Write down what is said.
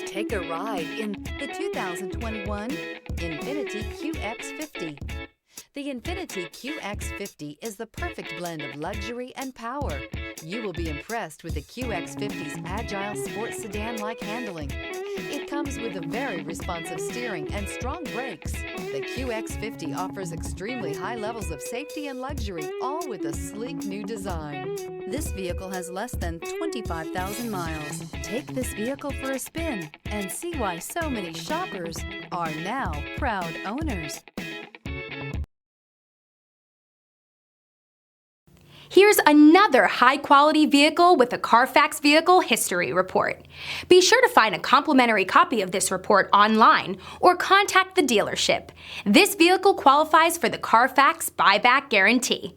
Take a ride in the 2021 INFINITI QX50. The INFINITI QX50 is the perfect blend of luxury and power. You will be impressed with the QX50's agile sports sedan-like handling. It comes with a very responsive steering and strong brakes. The QX50 offers extremely high levels of safety and luxury, all with a sleek new design. This vehicle has less than 25,000 miles. Take this vehicle for a spin and see why so many shoppers are now proud owners. Here's another high-quality vehicle with a Carfax Vehicle History Report. Be sure to find a complimentary copy of this report online or contact the dealership. This vehicle qualifies for the Carfax Buyback Guarantee.